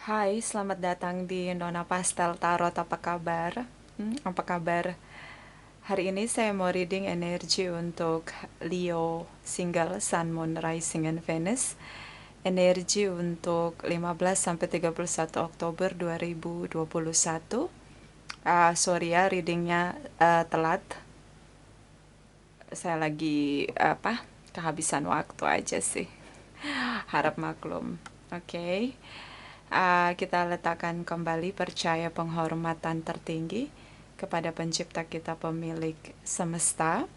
Hai, selamat datang di Nona Pastel Tarot. Apa kabar? Apa kabar? Hari ini saya mau reading energi untuk Leo single Sun, Moon, Rising, and Venus. Energi untuk 15 sampai 31 Oktober 2021. Sorry ya, readingnya telat. Saya lagi kehabisan waktu aja sih. Harap maklum. Oke. Kita letakkan kembali percaya penghormatan tertinggi kepada pencipta kita, pemilik semesta.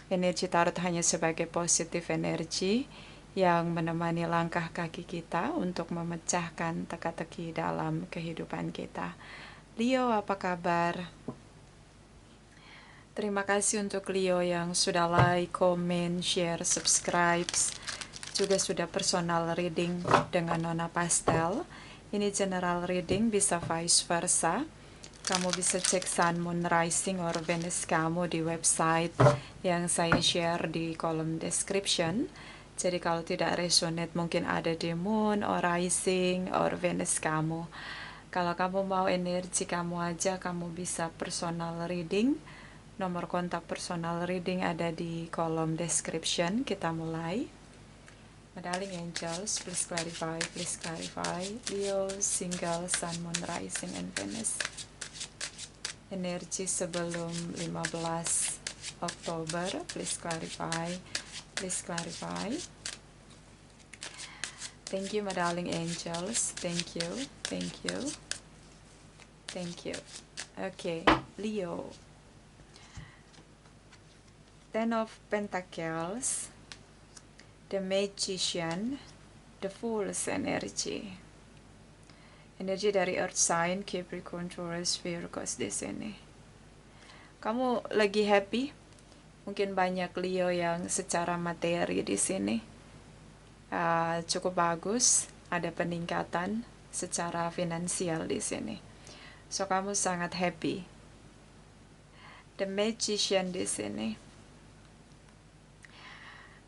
Energi tarot hanya sebagai positif energi yang menemani langkah kaki kita untuk memecahkan teka-teki dalam kehidupan kita. Leo, apa kabar? Terima kasih untuk Leo yang sudah like, comment, share, subscribe, juga sudah personal reading dengan Nona Pastel. Ini general reading, bisa vice versa. Kamu bisa cek Sun, Moon, Rising, or Venus kamu di website yang saya share di kolom description. Jadi kalau tidak resonate mungkin ada di Moon, or Rising, or Venus kamu. Kalau kamu mau energi kamu aja, kamu bisa personal reading. Nomor kontak personal reading ada di kolom description. Kita mulai. My darling angels, please clarify, please clarify. Leo, single, Sun, Moon, Rising, and Venus. Energi sebelum 15 Oktober, please clarify, please clarify. Thank you, my darling angels. Thank you, thank you, thank you. Okay, Leo. Ten of Pentacles, the Magician, the Fool's energy. Energi dari Earth sign, Capricorn, Taurus, Virgo di sini. Kamu lagi happy? Mungkin banyak Leo yang secara materi di sini cukup bagus, ada peningkatan secara finansial di sini. So kamu sangat happy. The Magician di sini.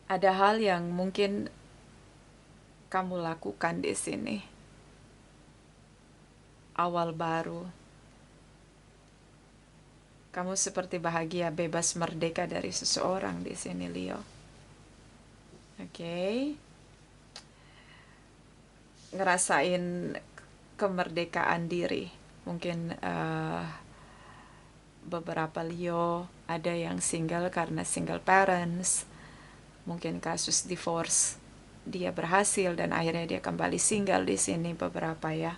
Ada hal yang mungkin kamu lakukan di sini. Awal baru. Kamu seperti bahagia, bebas, merdeka dari seseorang di sini, Leo. Oke. Ngerasain kemerdekaan diri. Mungkin beberapa Leo ada yang single karena single parents. Mungkin kasus divorce dia berhasil dan akhirnya dia kembali single di sini beberapa ya.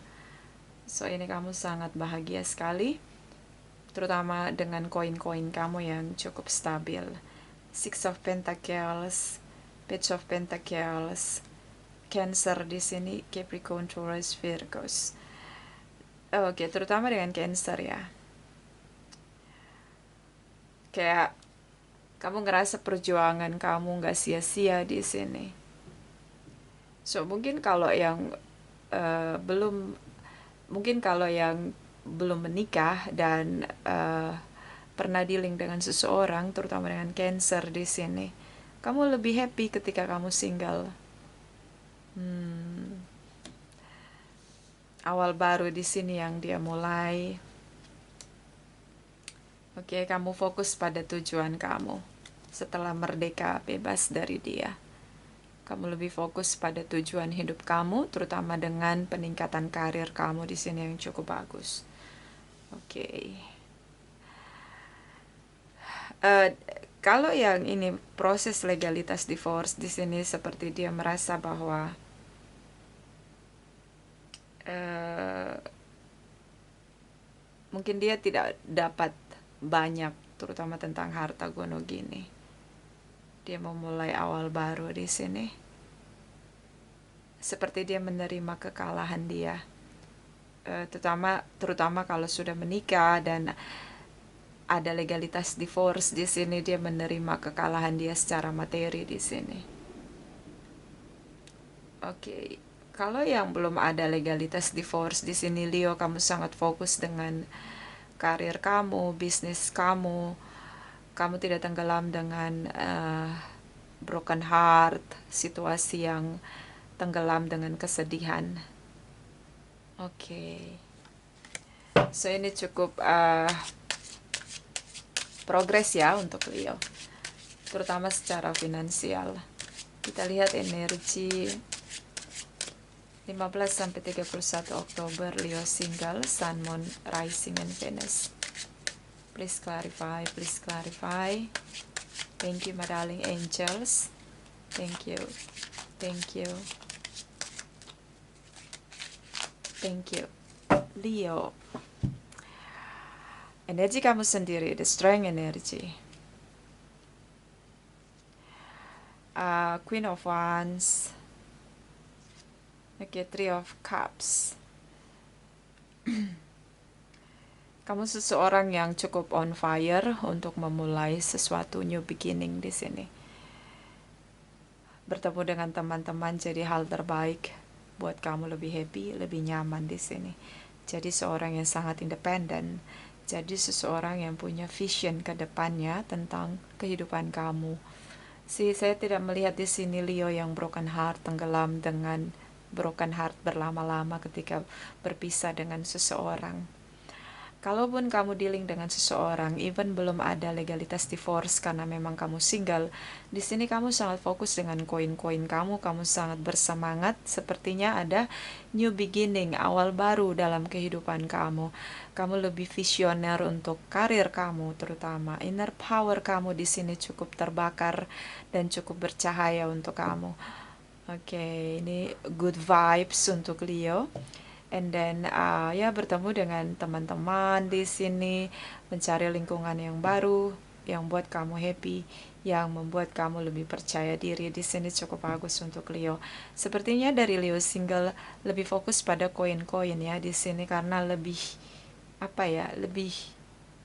So ini kamu sangat bahagia sekali, terutama dengan koin-koin kamu yang cukup stabil. Six of Pentacles, Page of Pentacles, Cancer di sini, Capricorn, Taurus, Virgos. Oke, terutama dengan Cancer ya. Kayak kamu ngerasa perjuangan kamu nggak sia-sia di sini. So mungkin kalau yang belum menikah dan pernah dealing dengan seseorang, terutama dengan Cancer di sini, kamu lebih happy ketika kamu single. Awal baru di sini yang dia mulai. Oke, kamu fokus pada tujuan kamu. Setelah merdeka, bebas dari dia, kamu lebih fokus pada tujuan hidup kamu, terutama dengan peningkatan karir kamu di sini yang cukup bagus. Oke. Kalau yang ini proses legalitas divorce di sini, seperti dia merasa bahwa mungkin dia tidak dapat banyak, terutama tentang harta gono gini. Dia memulai awal baru di sini. Seperti dia menerima kekalahan dia. Terutama kalau sudah menikah dan ada legalitas divorce di sini, dia menerima kekalahan dia secara materi di sini. Oke. Kalau yang belum ada legalitas divorce di sini, Leo, kamu sangat fokus dengan karir kamu, bisnis kamu. Kamu tidak tenggelam dengan broken heart, situasi yang tenggelam dengan kesedihan. Oke. So ini cukup progres ya untuk Leo, terutama secara finansial. Kita lihat energi 15 sampai 31 Oktober Leo single, Sun, Moon, Rising, and Venus. Please clarify, please clarify. Thank you, my darling angels. Thank you, thank you, thank you. Leo, energi kamu sendiri, the strength energy. Queen of Wands. Oke, Three of Cups. Kamu seseorang yang cukup on fire untuk memulai sesuatu new beginning di sini. Bertemu dengan teman-teman jadi hal terbaik buat kamu, lebih happy, lebih nyaman di sini. Jadi seorang yang sangat independen. Jadi seseorang yang punya vision ke depannya tentang kehidupan kamu. Saya tidak melihat di sini Leo yang broken heart, tenggelam dengan broken heart berlama-lama ketika berpisah dengan seseorang. Kalaupun kamu dealing dengan seseorang, even belum ada legalitas divorce karena memang kamu single, di sini kamu sangat fokus dengan koin-koin kamu sangat bersemangat, sepertinya ada new beginning, awal baru dalam kehidupan kamu. Kamu lebih visioner untuk karir kamu, terutama inner power kamu di sini cukup terbakar dan cukup bercahaya untuk kamu. Oke, ini good vibes untuk Leo. And then ya bertemu dengan teman-teman di sini, mencari lingkungan yang baru yang buat kamu happy, yang membuat kamu lebih percaya diri. Di sini cukup bagus untuk Leo. Sepertinya dari Leo single lebih fokus pada koin-koin ya di sini, karena lebih lebih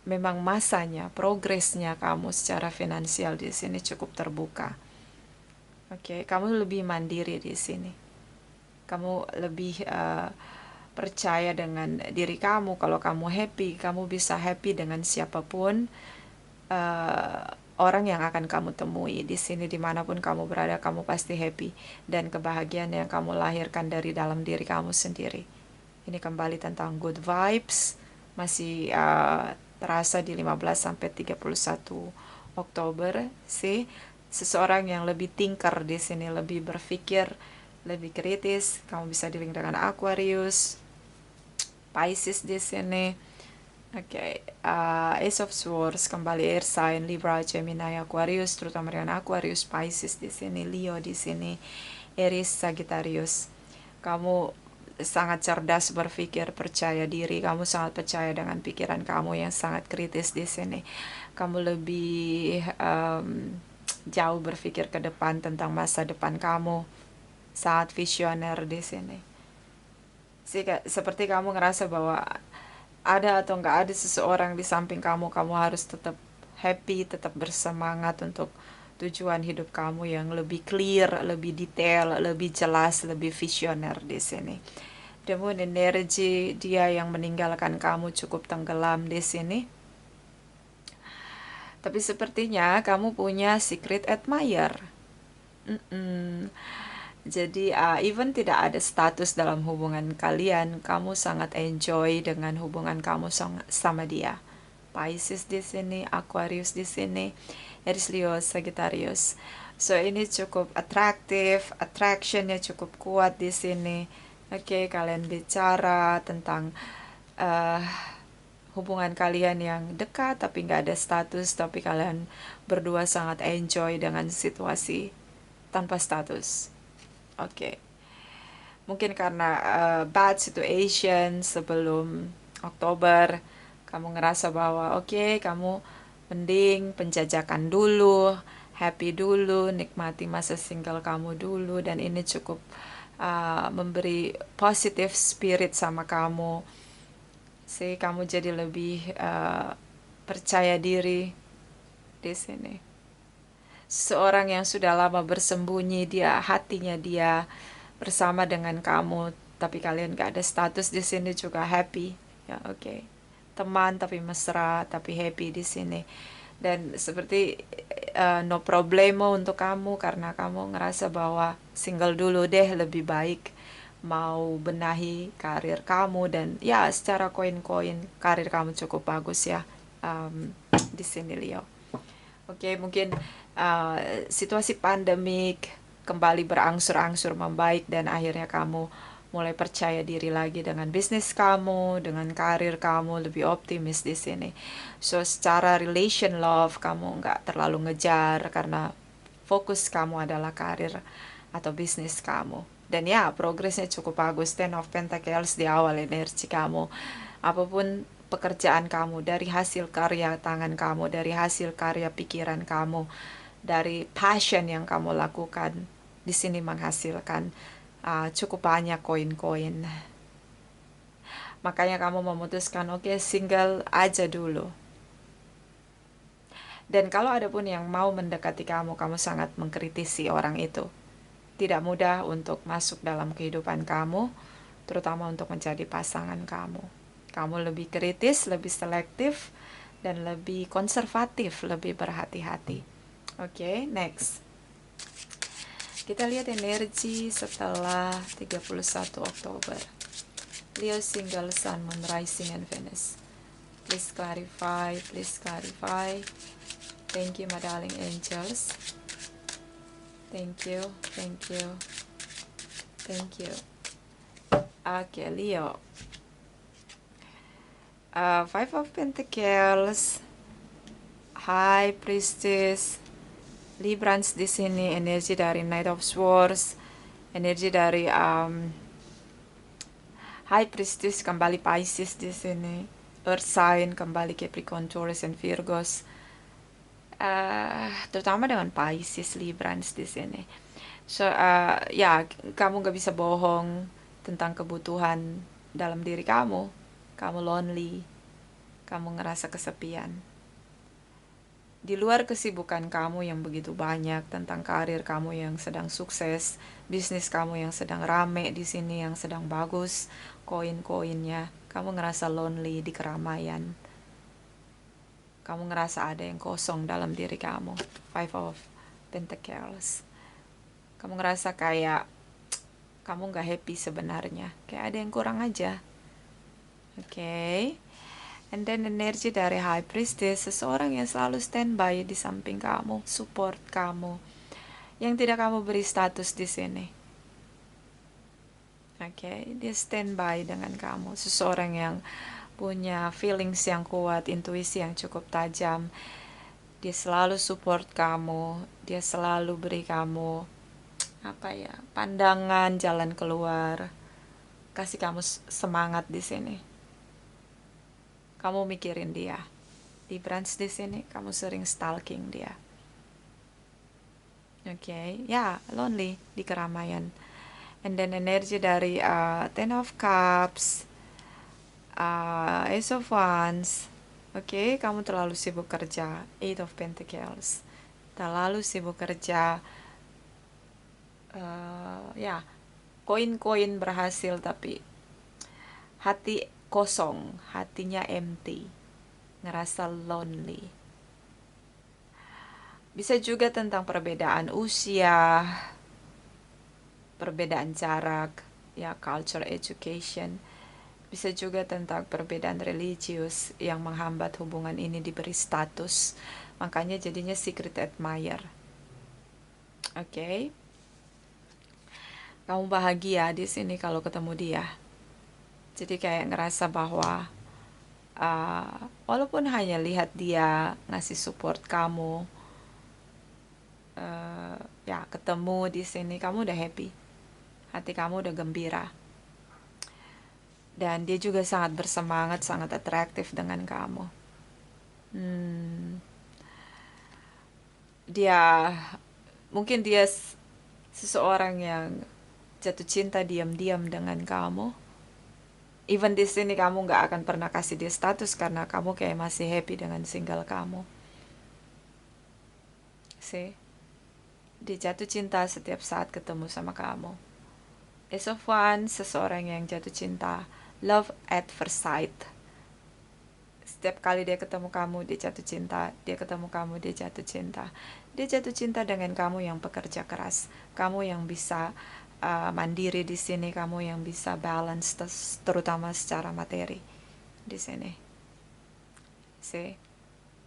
memang masanya, progresnya kamu secara finansial di sini cukup terbuka. Oke, kamu lebih mandiri di sini. Kamu lebih percaya dengan diri kamu. Kalau kamu happy, kamu bisa happy dengan siapapun orang yang akan kamu temui di sini. Dimanapun kamu berada, kamu pasti happy, dan kebahagiaan yang kamu lahirkan dari dalam diri kamu sendiri. Ini kembali tentang good vibes, masih terasa di 15 sampai 31 Oktober sih. Seseorang yang lebih thinker di sini, lebih berpikir, lebih kritis. Kamu bisa dealing dengan Aquarius, Pisces di sini. Oke, Ace of Swords kembali air sign, Libra, Gemini, Aquarius, terutama dengan Aquarius, Pisces di sini, Leo di sini, Aries, Sagittarius. Kamu sangat cerdas berpikir, percaya diri, kamu sangat percaya dengan pikiran kamu yang sangat kritis di sini. Kamu lebih jauh berpikir ke depan tentang masa depan kamu, sangat visioner di sini. Seperti kamu ngerasa bahwa ada atau nggak ada seseorang di samping kamu, kamu harus tetap happy, tetap bersemangat untuk tujuan hidup kamu yang lebih clear, lebih detail, lebih jelas, lebih visioner di sini. Namun energi dia yang meninggalkan kamu cukup tenggelam di sini. Tapi sepertinya kamu punya secret admirer. Jadi even tidak ada status dalam hubungan kalian, kamu sangat enjoy dengan hubungan kamu sama dia. Pisces di sini, Aquarius di sini, Aries, Leo, Sagittarius. So ini cukup atraktif, attractionnya cukup kuat di sini. Oke, kalian bicara tentang hubungan kalian yang dekat tapi nggak ada status, tapi kalian berdua sangat enjoy dengan situasi tanpa status. Oke. Mungkin karena bad situation sebelum Oktober, kamu ngerasa bahwa kamu mending penjajakan dulu, happy dulu, nikmati masa single kamu dulu, dan ini cukup memberi positive spirit sama kamu. Kamu jadi lebih percaya diri di sini. Seorang yang sudah lama bersembunyi, hatinya dia bersama dengan kamu, tapi kalian gak ada status di sini juga happy. Ya, oke. Teman tapi mesra, tapi happy di sini. Dan seperti no problemo untuk kamu, karena kamu ngerasa bahwa single dulu deh lebih baik mau benahi karir kamu, dan ya secara koin-koin karir kamu cukup bagus ya di sini Leo. Oke, mungkin situasi pandemik kembali berangsur-angsur membaik dan akhirnya kamu mulai percaya diri lagi dengan bisnis kamu, dengan karir kamu, lebih optimis di sini. So secara relation love kamu nggak terlalu ngejar karena fokus kamu adalah karir atau bisnis kamu. Dan ya, progresnya cukup bagus. Ten of Pentacles di awal energi kamu. Apapun pekerjaan kamu, dari hasil karya tangan kamu, dari hasil karya pikiran kamu, dari passion yang kamu lakukan, di sini menghasilkan cukup banyak koin-koin. Makanya kamu memutuskan, oke, single aja dulu. Dan kalau ada pun yang mau mendekati kamu, kamu sangat mengkritisi orang itu. Tidak mudah untuk masuk dalam kehidupan kamu, terutama untuk menjadi pasangan kamu. Kamu lebih kritis, lebih selektif, dan lebih konservatif, lebih berhati-hati. Oke, next. Kita lihat energi setelah 31 Oktober. Leo single, Sun, Moon, Rising, and Venus. Please clarify, please clarify. Thank you, my darling angels. Thank you, thank you, thank you. Oke, Leo. Five of Pentacles, High Priestess, Librans di sini, energi dari Knight of Swords, energi dari High Priestess kembali Pisces di sini, Earth sign kembali Capricorn, Taurus, and Virgos. Terutama dengan Pisces, Librans di sini. So ya, kamu gak bisa bohong tentang kebutuhan dalam diri kamu. Kamu lonely, kamu ngerasa kesepian. Di luar kesibukan kamu yang begitu banyak, tentang karir kamu yang sedang sukses, bisnis kamu yang sedang rame di sini, yang sedang bagus, koin-koinnya, kamu ngerasa lonely di keramaian. Kamu ngerasa ada yang kosong dalam diri kamu. Five of Pentacles. Kamu ngerasa kayak kamu gak happy sebenarnya. Kayak ada yang kurang aja. Oke. And then energi dari High Priestess, seseorang yang selalu standby di samping kamu, support kamu, yang tidak kamu beri status di sini. Oke, dia standby dengan kamu, seseorang yang punya feelings yang kuat, intuisi yang cukup tajam. Dia selalu support kamu, dia selalu beri kamu pandangan jalan keluar, kasih kamu semangat di sini. Kamu mikirin dia. Di branch di sini kamu sering stalking dia. Oke, ya, lonely di keramaian. And then energi dari Ten of Cups, Ace of Wands. Oke, kamu terlalu sibuk kerja. Eight of Pentacles. Terlalu sibuk kerja. Ya, koin-koin berhasil tapi hati kosong, hatinya empty, ngerasa lonely. Bisa juga tentang perbedaan usia, perbedaan jarak, ya, culture education. Bisa juga tentang perbedaan religius yang menghambat hubungan ini diberi status. Makanya jadinya secret admirer. Oke. Kamu bahagia di sini kalau ketemu dia. Jadi kayak ngerasa bahwa walaupun hanya lihat dia ngasih support kamu, ya ketemu di sini kamu udah happy, hati kamu udah gembira, dan dia juga sangat bersemangat, sangat atraktif dengan kamu. Mungkin dia seseorang yang jatuh cinta diam-diam dengan kamu. Even di sini kamu nggak akan pernah kasih dia status karena kamu kayak masih happy dengan single kamu. See? Dia jatuh cinta setiap saat ketemu sama kamu. Ace of Wands, seseorang yang jatuh cinta. Love at first sight. Setiap kali dia ketemu kamu, dia jatuh cinta. Dia ketemu kamu, dia jatuh cinta. Dia jatuh cinta dengan kamu yang pekerja keras. Kamu yang bisa mandiri di sini, kamu yang bisa balance, terutama secara materi di sini. See?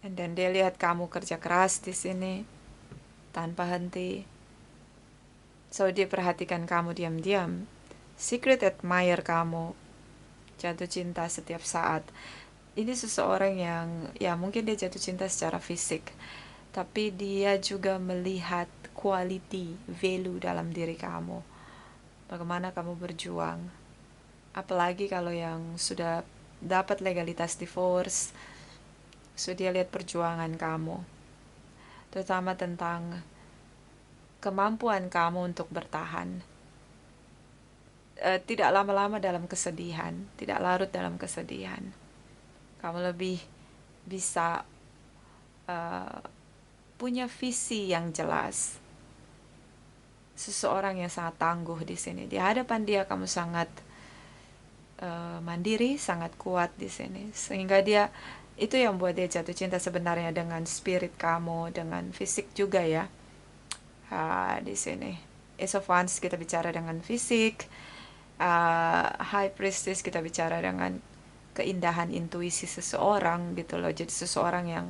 And then dia lihat kamu kerja keras di sini tanpa henti. So dia perhatikan kamu diam-diam. Secret admirer kamu, jatuh cinta setiap saat. Ini seseorang yang ya mungkin dia jatuh cinta secara fisik, tapi dia juga melihat quality, value dalam diri kamu. Bagaimana kamu berjuang. Apalagi kalau yang sudah dapat legalitas divorce, so dia lihat perjuangan kamu. Terutama tentang kemampuan kamu untuk bertahan. Tidak lama-lama dalam kesedihan, tidak larut dalam kesedihan. Kamu lebih bisa punya visi yang jelas. Seseorang yang sangat tangguh di sini. Di hadapan dia kamu sangat mandiri, sangat kuat di sini. Sehingga dia, itu yang buat dia jatuh cinta sebenarnya, dengan spirit kamu, dengan fisik juga ya. Di sini. Ace of Wands kita bicara dengan fisik. High Priestess kita bicara dengan keindahan intuisi seseorang gitu loh. Jadi seseorang yang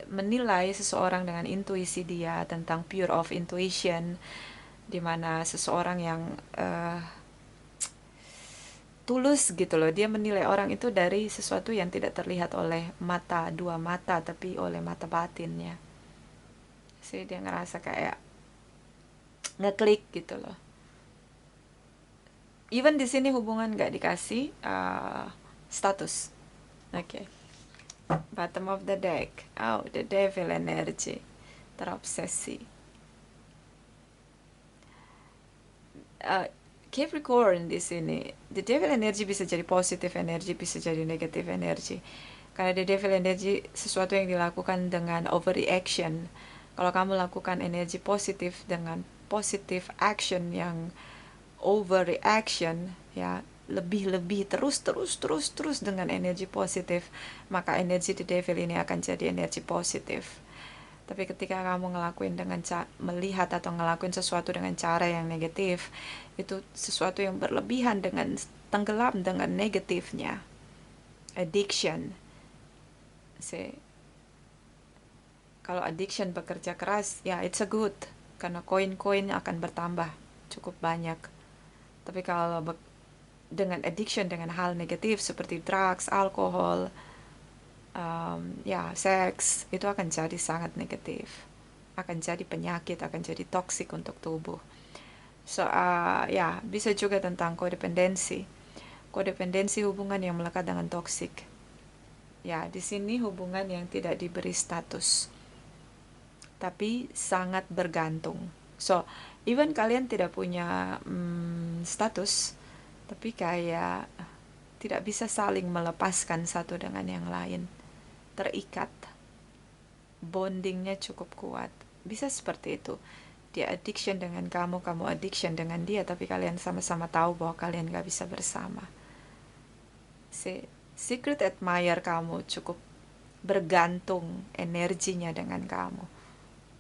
menilai seseorang dengan intuisi dia, tentang pure of intuition, dimana seseorang yang tulus gitu loh. Dia menilai orang itu dari sesuatu yang tidak terlihat oleh mata, dua mata, tapi oleh mata batinnya. Jadi dia ngerasa kayak ngeklik gitu loh. Even di sini hubungan gak dikasih status. Oke. Bottom of the deck. Oh, the devil energy. Terobsesi. Capricorn di sini. The devil energy bisa jadi positif energy, bisa jadi negatif energy. Karena the devil energy sesuatu yang dilakukan dengan overreaction. Kalau kamu lakukan energi positif dengan positive action yang overreaction, ya, lebih terus dengan energi positif, maka energi the devil ini akan jadi energi positif. Tapi ketika kamu ngelakuin dengan melihat atau ngelakuin sesuatu dengan cara yang negatif, itu sesuatu yang berlebihan, dengan tenggelam dengan negatifnya. Addiction. Kalau addiction bekerja keras, ya it's a good, karena koin-koin akan bertambah cukup banyak. Tapi kalau dengan addiction, dengan hal negatif seperti drugs, alkohol, seks, itu akan jadi sangat negatif, akan jadi penyakit, akan jadi toksik untuk tubuh. So bisa juga tentang kodependensi hubungan yang melekat dengan toksik. Ya, di sini hubungan yang tidak diberi status, tapi sangat bergantung. So even kalian tidak punya status, tapi kayak tidak bisa saling melepaskan satu dengan yang lain, terikat, bondingnya cukup kuat. Bisa seperti itu. Dia addiction dengan kamu addiction dengan dia, tapi kalian sama-sama tahu bahwa kalian gak bisa bersama. Secret admirer kamu cukup bergantung energinya dengan kamu.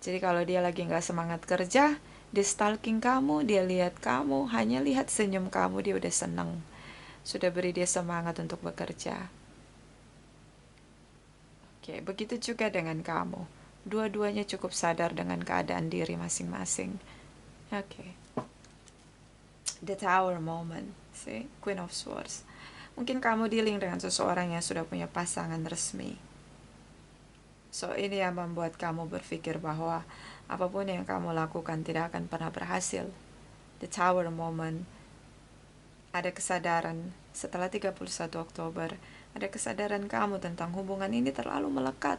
Jadi kalau dia lagi gak semangat kerja, dia stalking kamu, dia lihat kamu, hanya lihat senyum kamu, dia udah seneng. Sudah beri dia semangat untuk bekerja. Oke, begitu juga dengan kamu. Dua-duanya cukup sadar dengan keadaan diri masing-masing. Oke. The Tower moment. See? Queen of Swords. Mungkin kamu dealing dengan seseorang yang sudah punya pasangan resmi. So, ini yang membuat kamu berpikir bahwa apapun yang kamu lakukan tidak akan pernah berhasil. The Tower moment. Ada kesadaran setelah 31 Oktober. Ada kesadaran kamu tentang hubungan ini terlalu melekat.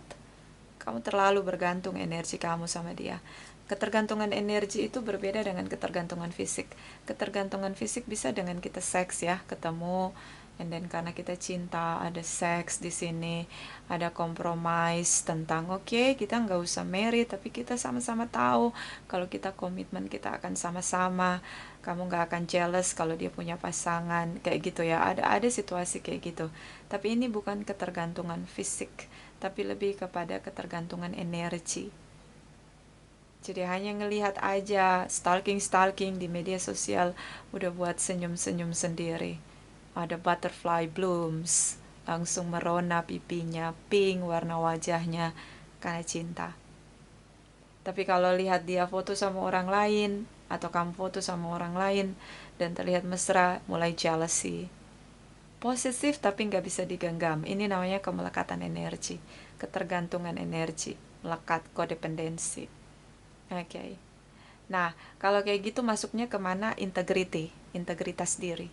Kamu terlalu bergantung energi kamu sama dia. Ketergantungan energi itu berbeda dengan ketergantungan fisik. Ketergantungan fisik bisa dengan kita seks ya, ketemu, and then karena kita cinta, ada seks di sini, ada compromise tentang oke, kita nggak usah marry, tapi kita sama-sama tahu kalau kita komitmen kita akan sama-sama. Kamu nggak akan jealous kalau dia punya pasangan, kayak gitu ya. Ada situasi kayak gitu. Tapi ini bukan ketergantungan fisik, tapi lebih kepada ketergantungan energi. Jadi hanya ngelihat aja, stalking di media sosial, udah buat senyum-senyum sendiri. Ada butterfly blooms, langsung merona pipinya, pink warna wajahnya, karena cinta. Tapi kalau lihat dia foto sama orang lain, atau kamu foto sama orang lain, dan terlihat mesra, mulai jealousy. Positif tapi nggak bisa digenggam. Ini namanya kemelekatan energi, ketergantungan energi, melekat, kodependensi. Oke. Nah, kalau kayak gitu masuknya kemana? Integritas diri.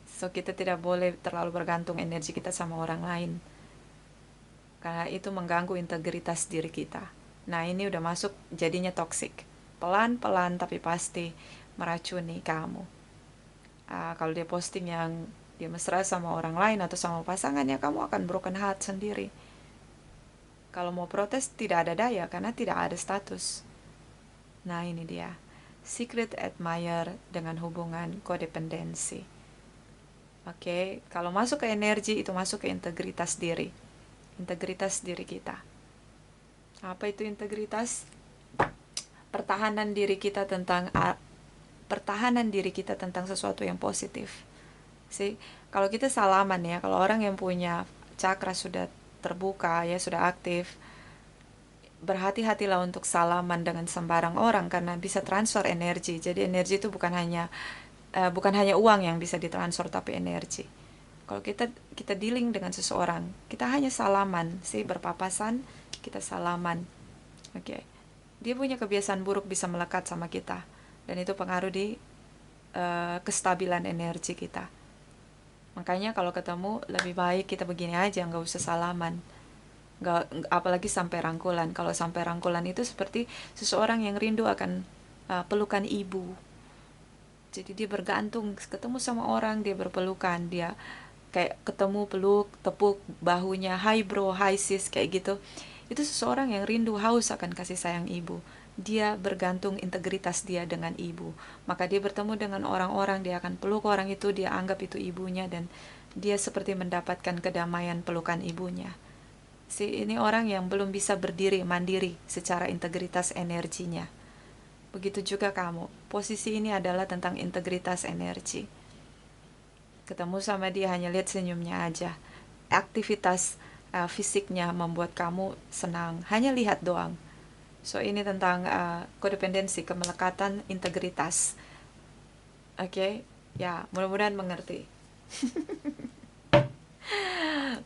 So, kita tidak boleh terlalu bergantung energi kita sama orang lain. Karena itu mengganggu integritas diri kita. Nah, ini udah masuk jadinya toxic. Pelan-pelan tapi pasti meracuni kamu. Kalau dia posting yang dia mesra sama orang lain atau sama pasangannya, kamu akan broken heart sendiri. Kalau mau protes tidak ada daya karena tidak ada status. Nah, ini dia. Secret admirer dengan hubungan kodependensi. Oke, kalau masuk ke energi itu masuk ke integritas diri. Integritas diri kita. Apa itu integritas? Pertahanan diri kita tentang sesuatu yang positif. Kalau kita salaman ya, kalau orang yang punya cakra sudah terbuka ya, sudah aktif, berhati-hatilah untuk salaman dengan sembarang orang karena bisa transfer energi. Jadi energi itu bukan hanya uang yang bisa ditransfer, tapi energi. Kalau kita dealing dengan seseorang, kita hanya salaman, berpapasan, kita salaman. Oke. Dia punya kebiasaan buruk bisa melekat sama kita dan itu pengaruh di kestabilan energi kita. Makanya kalau ketemu lebih baik kita begini aja, nggak usah salaman. Nggak, apalagi sampai rangkulan. Kalau sampai rangkulan itu seperti seseorang yang rindu akan pelukan ibu. Jadi dia bergantung, ketemu sama orang dia berpelukan, dia kayak ketemu peluk, tepuk bahunya, hi bro, hi sis, kayak gitu. Itu seseorang yang rindu haus akan kasih sayang ibu. Dia bergantung integritas dia dengan ibu. Maka dia bertemu dengan orang-orang, dia akan peluk orang itu, dia anggap itu ibunya dan dia seperti mendapatkan kedamaian pelukan ibunya. Ini orang yang belum bisa berdiri mandiri secara integritas energinya. Begitu juga kamu. Posisi ini adalah tentang integritas energi. Ketemu sama dia hanya lihat senyumnya aja. Aktivitas fisiknya membuat kamu senang. Hanya lihat doang. So ini tentang kodependensi, kemelekatan, integritas. Oke? Ya, mudah-mudahan mengerti.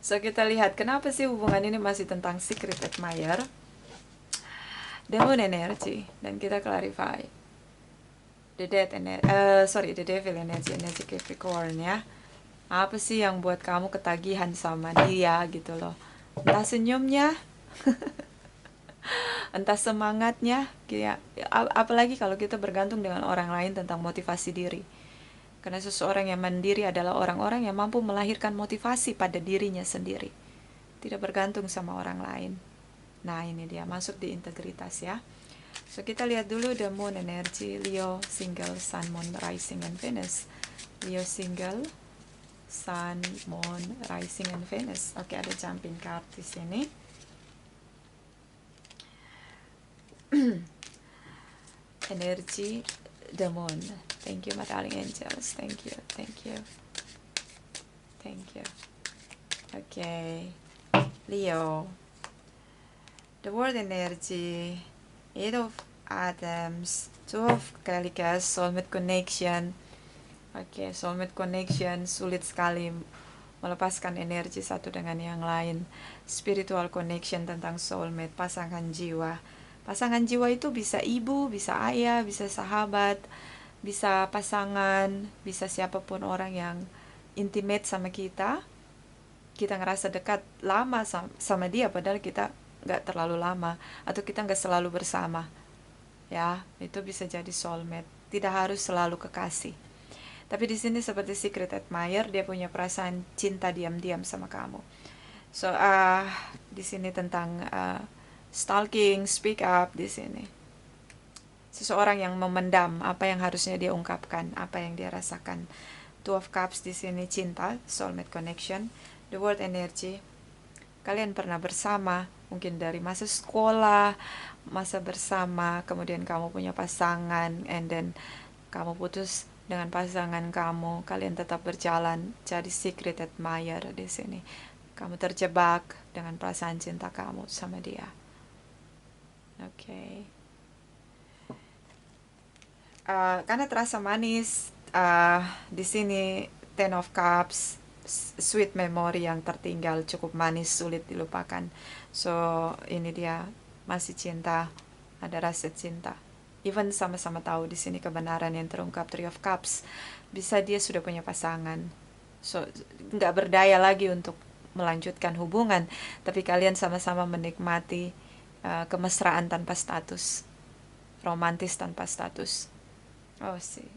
So kita lihat kenapa sih hubungan ini masih tentang secret admirer, demon energy, dan kita clarify the devil energy Capricorn ya. Apa sih yang buat kamu ketagihan sama dia gitu loh? Entah senyumnya, entah semangatnya, ya. Apalagi kalau kita bergantung dengan orang lain tentang motivasi diri. Karena seseorang yang mandiri adalah orang-orang yang mampu melahirkan motivasi pada dirinya sendiri. Tidak bergantung sama orang lain. Nah, ini dia masuk di integritas ya. So kita lihat dulu the moon energy, Leo single, sun, moon, rising, and Venus. Leo single, sun, moon, rising, and Venus. Oke, ada jumping card di sini. Energy the moon. Thank you, my darling angels. Thank you. Okay, Leo. The world energy, 8 of Atoms, 2 of Calicus, soulmate connection. Oke, soulmate connection sulit sekali melepaskan energi satu dengan yang lain. Spiritual connection tentang soulmate, pasangan jiwa. Pasangan jiwa itu bisa ibu, bisa ayah, bisa sahabat, bisa pasangan, bisa siapapun orang yang intimate sama kita. Kita ngerasa dekat lama sama dia padahal kita nggak terlalu lama, atau kita nggak selalu bersama ya. Itu bisa jadi soulmate, tidak harus selalu kekasih. Tapi di sini seperti secret admirer, dia punya perasaan cinta diam-diam sama kamu. So di sini tentang stalking, speak up di sini. Seseorang yang memendam apa yang harusnya dia ungkapkan, apa yang dia rasakan. 2 of Cups di sini cinta, soulmate connection. The world energy, kalian pernah bersama, mungkin dari masa sekolah, masa bersama, kemudian kamu punya pasangan, and then kamu putus dengan pasangan kamu, kalian tetap berjalan, jadi secret admirer di sini. Kamu terjebak dengan perasaan cinta kamu sama dia. Oke. Karena terasa manis, di sini Ten of Cups, sweet memory yang tertinggal, cukup manis, sulit dilupakan. So ini dia, masih cinta, ada rasa cinta. Even sama-sama tahu di sini kebenaran yang terungkap, Three of Cups, bisa dia sudah punya pasangan, so nggak berdaya lagi untuk melanjutkan hubungan, tapi kalian sama-sama menikmati kemesraan tanpa status, romantis tanpa status. Oh sih.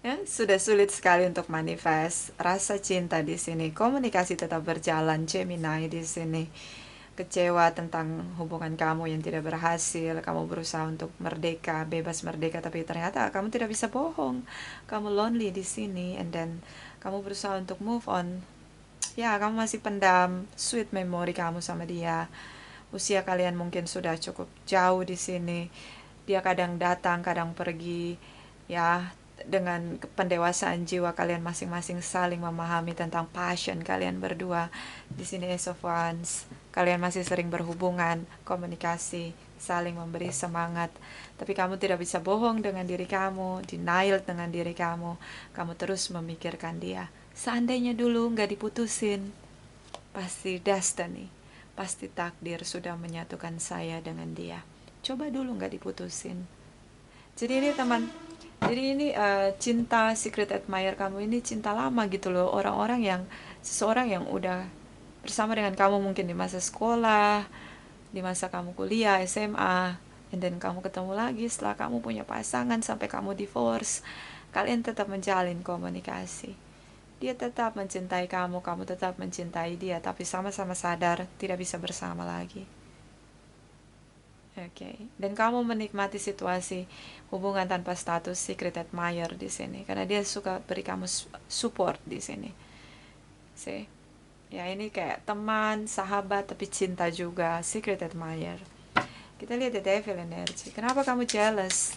Ya, sudah sulit sekali untuk manifest rasa cinta di sini. Komunikasi tetap berjalan, Gemini di sini. Kecewa tentang hubungan kamu yang tidak berhasil, kamu berusaha untuk merdeka, bebas merdeka, tapi ternyata kamu tidak bisa bohong. Kamu lonely di sini, and then kamu berusaha untuk move on. Ya, kamu masih pendam sweet memory kamu sama dia. Usia kalian mungkin sudah cukup jauh di sini. Dia kadang datang, kadang pergi. Ya, dengan pendewasaan jiwa kalian masing-masing saling memahami tentang passion kalian berdua. Di sini Ace of Wands. Kalian masih sering berhubungan, komunikasi, saling memberi semangat. Tapi kamu tidak bisa bohong dengan diri kamu, denial dengan diri kamu. Kamu terus memikirkan dia. Seandainya dulu nggak diputusin, pasti destiny, pasti takdir sudah menyatukan saya dengan dia. Coba dulu nggak diputusin. Jadi ini teman, jadi ini cinta secret admirer kamu ini cinta lama gitu loh. Orang-orang yang, seseorang yang udah bersama dengan kamu mungkin di masa sekolah, di masa kamu kuliah, SMA, and then kamu ketemu lagi setelah kamu punya pasangan sampai kamu divorce. Kalian tetap menjalin komunikasi. Dia tetap mencintai kamu, kamu tetap mencintai dia, tapi sama-sama sadar tidak bisa bersama lagi. Oke. Dan kamu menikmati situasi hubungan tanpa status secret admirer di sini karena dia suka beri kamu support di sini. See? Ya, ini kayak teman, sahabat, tapi cinta juga, secret admirer. Kita lihat the devil energy. Kenapa kamu jealous?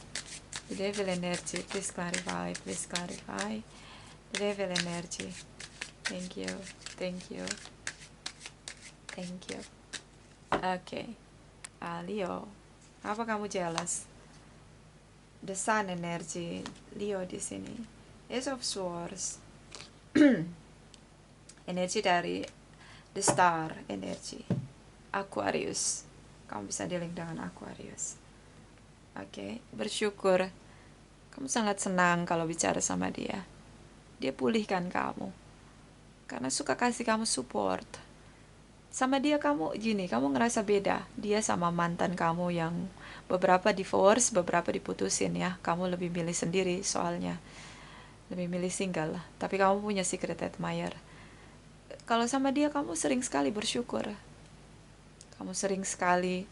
The devil energy, please clarify, please clarify. The devil energy. Thank you, thank you, thank you. Oke. Leo, apa kamu jealous? The sun energy, Leo di sini. Ace of Swords. Energi dari the star energy, Aquarius. Kamu bisa dealing dengan Aquarius. Oke, bersyukur. Kamu sangat senang kalau bicara sama dia. Dia pulihkan kamu karena suka kasih kamu support. Sama dia kamu gini, kamu ngerasa beda. Dia sama mantan kamu yang beberapa divorce, beberapa diputusin ya. Kamu lebih milih sendiri soalnya, lebih milih single. Tapi kamu punya secret admirer. Kalau sama dia kamu sering sekali bersyukur. Kamu sering sekali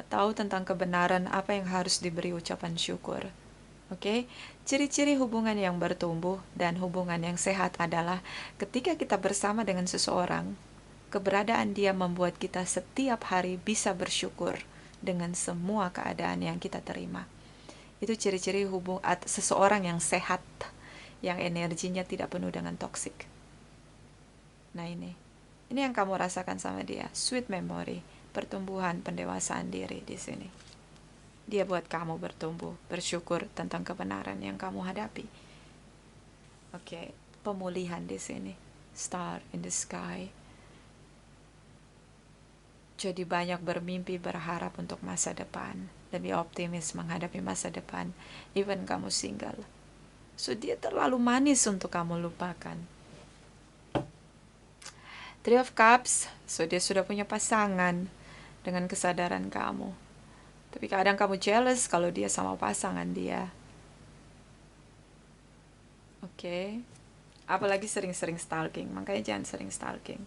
tahu tentang kebenaran apa yang harus diberi ucapan syukur. Oke, ciri-ciri hubungan yang bertumbuh dan hubungan yang sehat adalah ketika kita bersama dengan seseorang, keberadaan dia membuat kita setiap hari bisa bersyukur dengan semua keadaan yang kita terima. Itu ciri-ciri seseorang yang sehat, yang energinya tidak penuh dengan toksik. Nah ini yang kamu rasakan sama dia, sweet memory, pertumbuhan, pendewasaan diri di sini. Dia buat kamu bertumbuh, bersyukur tentang kebenaran yang kamu hadapi. Oke, pemulihan di sini, star in the sky. Jadi banyak bermimpi, berharap untuk masa depan, lebih optimis menghadapi masa depan, even kamu single. So dia terlalu manis untuk kamu lupakan. Three of Cups, so dia sudah punya pasangan dengan kesadaran kamu. Tapi kadang kamu jealous kalau dia sama pasangan dia. Oke. Apalagi sering-sering stalking, makanya jangan sering stalking.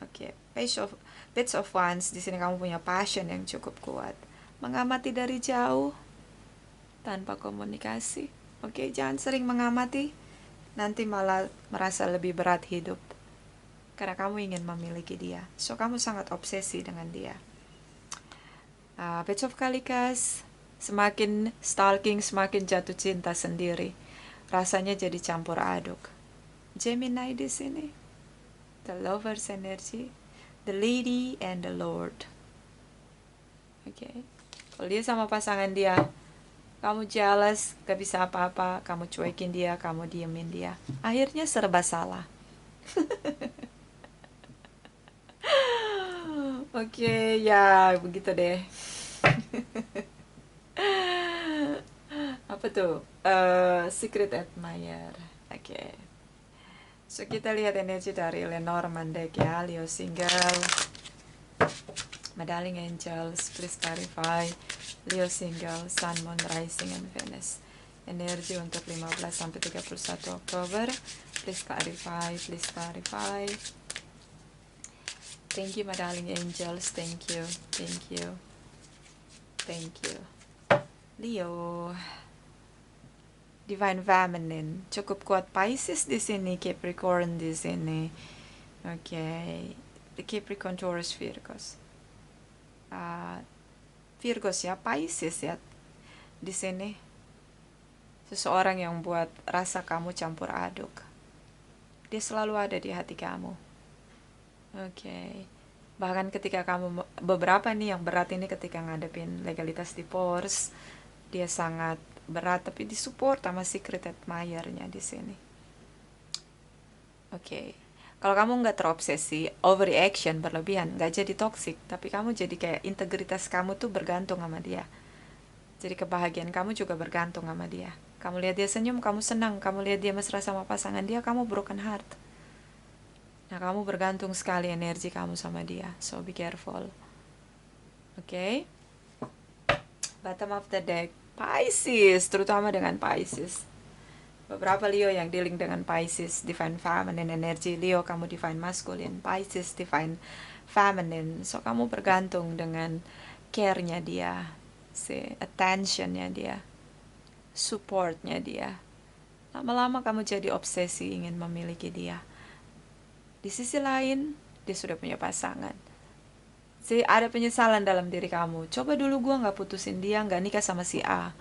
Oke. Page of Wands, di sini kamu punya passion yang cukup kuat. Mengamati dari jauh tanpa komunikasi. Oke, jangan sering mengamati, nanti malah merasa lebih berat hidup. karena kamu ingin memiliki dia. So, kamu sangat obsesi dengan dia. Page of Kalikas, semakin stalking, semakin jatuh cinta sendiri. Rasanya jadi campur aduk. Gemini di sini, the Lovers energy, the Lady and the Lord. Oke. Kalau dia sama pasangan dia, kamu jealous, gak bisa apa-apa, kamu cuekin dia, kamu diemin dia. Akhirnya serba salah. Oke, ya begitu deh. Apa tuh? Secret Admirer. Oke. So, kita lihat energi dari Lenormand deck ya. Leo single. Medaling Angels, please clarify. Leo single, Sun, Moon, Rising, and Venus. Energi untuk 15-31 Oktober. Please clarify, please clarify. Thank you, Medaling Angels. Thank you, thank you, thank you. Leo, Divine Feminine, cukup kuat. Pisces di sini, Capricorn di sini. Okay, the Capricorn, Taurus, Virgos. Virgos ya, Pisces ya. Di sini seseorang yang buat rasa kamu campur aduk. Dia selalu ada di hati kamu. Oke. Bahkan ketika kamu beberapa nih yang berat ini ketika ngadepin legalitas divorce, dia sangat berat tapi disupport sama secret admirer-nya di sini. Oke. Kalau kamu nggak terobsesi, overreaction, berlebihan, nggak jadi toxic, tapi kamu jadi kayak integritas kamu tuh bergantung sama dia. Jadi kebahagiaan kamu juga bergantung sama dia. Kamu lihat dia senyum, kamu senang. Kamu lihat dia mesra sama pasangan dia, kamu broken heart. Nah, kamu bergantung sekali energi kamu sama dia. So, be careful. Oke. Bottom of the deck, Pisces, terutama dengan Pisces. Beberapa Leo yang dealing dengan Pisces, Divine Feminine energy. Leo, kamu Divine Masculine. Pisces, Divine Feminine. So, kamu bergantung dengan care-nya dia, attention-nya dia, support-nya dia. Lama-lama kamu jadi obsesi ingin memiliki dia. Di sisi lain, dia sudah punya pasangan. Ada penyesalan dalam diri kamu. Coba dulu gue gak putusin dia, gak nikah sama si A.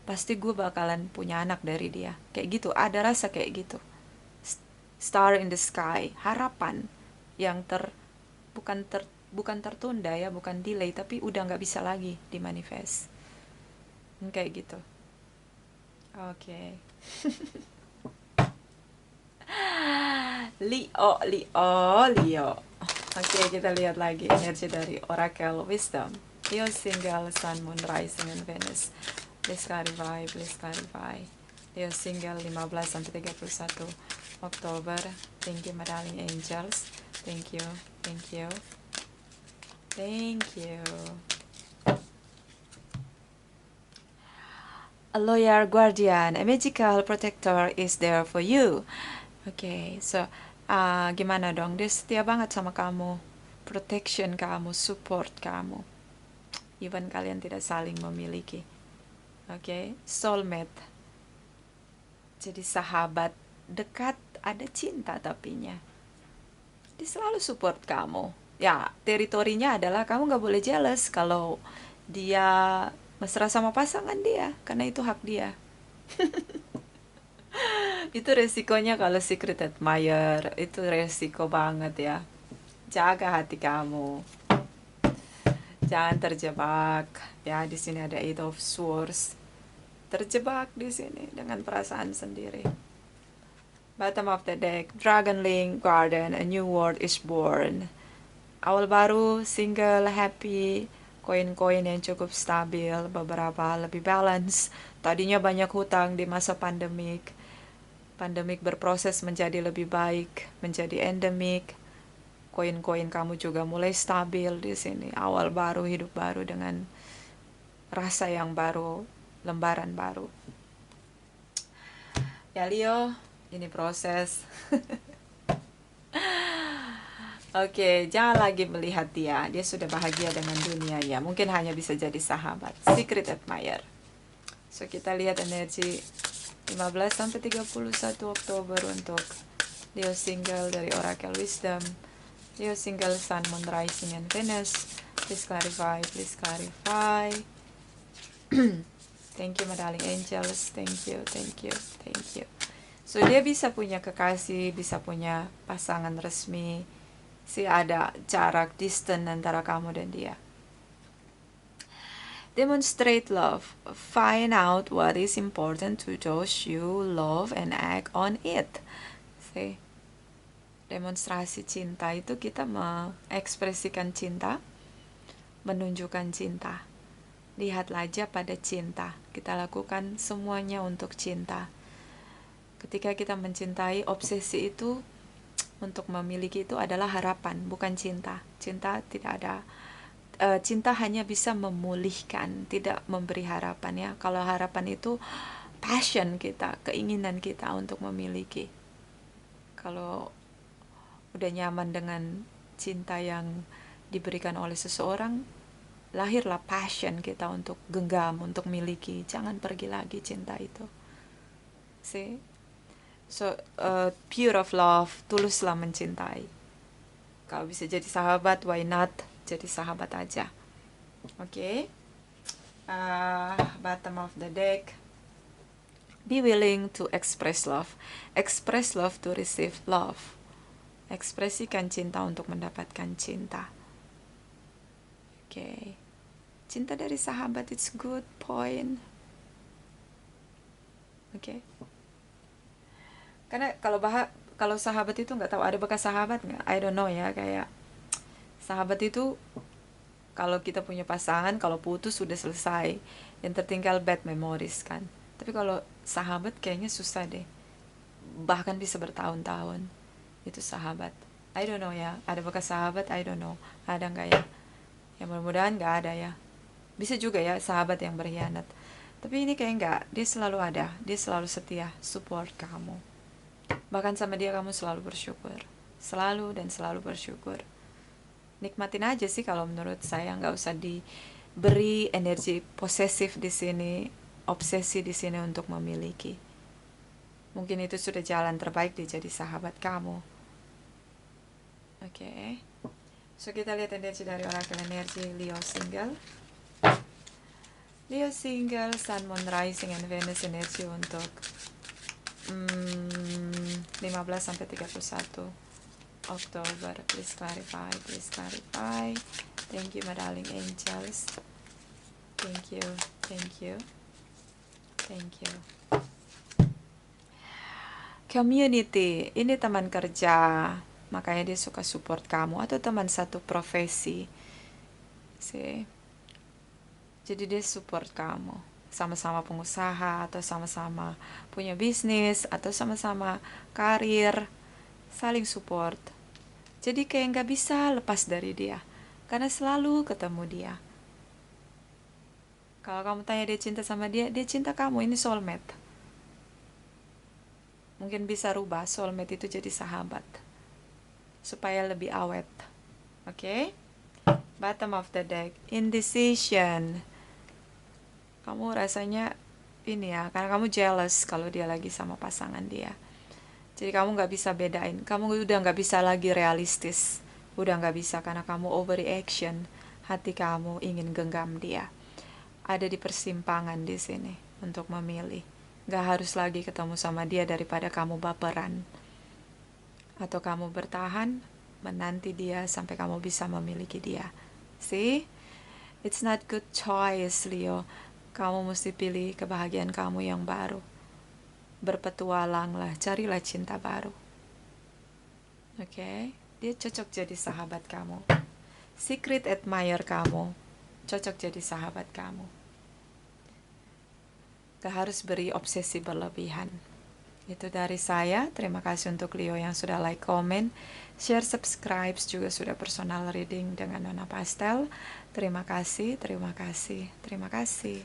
Pasti gue bakalan punya anak dari dia. Kayak gitu, ada rasa kayak gitu. Star in the sky, harapan yang bukan tertunda ya, bukan delay, tapi udah gak bisa lagi dimanifest. Kayak gitu. Oke. Leo. Oke, kita lihat lagi energi dari Oracle Wisdom. Leo single, Sun, Moon, Rising, and Venus. Please clarify, please clarify. Leo single 15-31 Oktober. Thank you, my darling angels. Thank you, thank you, thank you. A loyal guardian, a magical protector is there for you. Okay, so gimana dong? Dia setia banget sama kamu, protection kamu, support kamu. Even kalian tidak saling memiliki. Oke, soulmate. Jadi sahabat dekat, ada cinta tapinya. Dia selalu support kamu. Ya, teritorinya adalah kamu gak boleh jealous kalau dia mesra sama pasangan dia, karena itu hak dia. Itu resikonya kalau secret admirer, itu resiko banget ya. Jaga hati kamu. Jangan terjebak. Ya, di sini ada Eight of Swords. Terjebak di sini dengan perasaan sendiri. Bottom of the deck, Dragon Link Garden, a new world is born. Awal baru, single, happy, koin-koin yang cukup stabil, beberapa lebih balance. Tadinya banyak hutang di masa pandemik. Pandemik berproses menjadi lebih baik, menjadi endemik. Koin-koin kamu juga mulai stabil di sini. Awal baru, hidup baru dengan rasa yang baru, lembaran baru. Ya Leo, ini proses. Oke, jangan lagi melihat dia. Dia sudah bahagia dengan dunianya. Mungkin hanya bisa jadi sahabat. Secret admirer. So, kita lihat energi 15-31 Oktober untuk Leo single dari Oracle Wisdom. Leo single Sun, Moon, Rising, and Venus. Please clarify, please clarify. Thank you, my darling angels. Thank you, thank you, thank you. So, dia bisa punya kekasih, bisa punya pasangan resmi. Ada jarak, distance antara kamu dan dia. Demonstrate love. Find out what is important to those you love and act on it. Demonstrasi cinta itu kita mengekspresikan cinta, menunjukkan cinta. Lihatlah aja pada cinta. Kita lakukan semuanya untuk cinta. Ketika kita mencintai, obsesi itu untuk memiliki itu adalah harapan, bukan cinta. Cinta tidak ada. Cinta hanya bisa memulihkan, tidak memberi harapan ya. Kalau harapan itu passion kita, keinginan kita untuk memiliki. Kalau udah nyaman dengan cinta yang diberikan oleh seseorang, lahirlah passion kita untuk genggam, untuk miliki. Jangan pergi lagi cinta itu. So, pure of love, tuluslah mencintai. Kalau bisa jadi sahabat, why not? Jadi sahabat aja. Oke. Bottom of the deck. Be willing to express love. Express love to receive love. Ekspresikan cinta untuk mendapatkan cinta. Oke. Cinta dari sahabat, it's good point. Oke. Karena kalau sahabat itu nggak tahu ada bekas sahabat nggak, I don't know ya, kayak sahabat itu kalau kita punya pasangan, kalau putus sudah selesai, yang tertinggal bad memories kan. Tapi kalau sahabat kayaknya susah deh, bahkan bisa bertahun-tahun itu sahabat. I don't know ya, ada bekas sahabat, I don't know, ada nggak ya? Ya mudah-mudahan nggak ada ya. Bisa juga ya sahabat yang berkhianat, tapi ini kayak nggak, dia selalu ada, dia selalu setia, support kamu. Bahkan sama dia kamu selalu bersyukur, selalu dan selalu bersyukur. Nikmatin aja sih kalau menurut saya, nggak usah diberi energi posesif di sini, obsesi di sini untuk memiliki. Mungkin itu sudah jalan terbaik dia jadi sahabat kamu. Oke. So kita lihat energi dari Oracle energi Leo single. Leo single, Sun, Moon, Rising, and Venus energi untuk 15 sampai 31 Oktober. Please clarify, please clarify. Thank you, my darling angels. Thank you, thank you, thank you. Community, ini teman kerja, makanya dia suka support kamu, atau teman satu profesi. Jadi dia support kamu, sama-sama pengusaha, atau sama-sama punya bisnis, atau sama-sama karir, saling support. Jadi kayak nggak bisa lepas dari dia, karena selalu ketemu dia. Kalau kamu tanya dia cinta sama dia cinta kamu, ini soulmate. Mungkin bisa rubah soulmate itu jadi sahabat, supaya lebih awet. Oke? Bottom of the deck, indecision. Kamu rasanya ini ya, karena kamu jealous kalau dia lagi sama pasangan dia. Jadi kamu nggak bisa bedain, kamu udah nggak bisa lagi realistis, udah nggak bisa karena kamu overreaction. Hati kamu ingin genggam dia. Ada di persimpangan di sini untuk memilih. Nggak harus lagi ketemu sama dia daripada kamu baperan. Atau kamu bertahan, menanti dia sampai kamu bisa memiliki dia. See? It's not good choice, Leo. Kamu mesti pilih kebahagiaan kamu yang baru. Berpetualanglah, carilah cinta baru. Oke? Dia cocok jadi sahabat kamu. Secret admirer kamu, cocok jadi sahabat kamu. Gak harus beri obsesi berlebihan. Itu dari saya. Terima kasih untuk Leo yang sudah like, comment, share, subscribe, juga sudah personal reading dengan Nona Pastel. Terima kasih, terima kasih, terima kasih.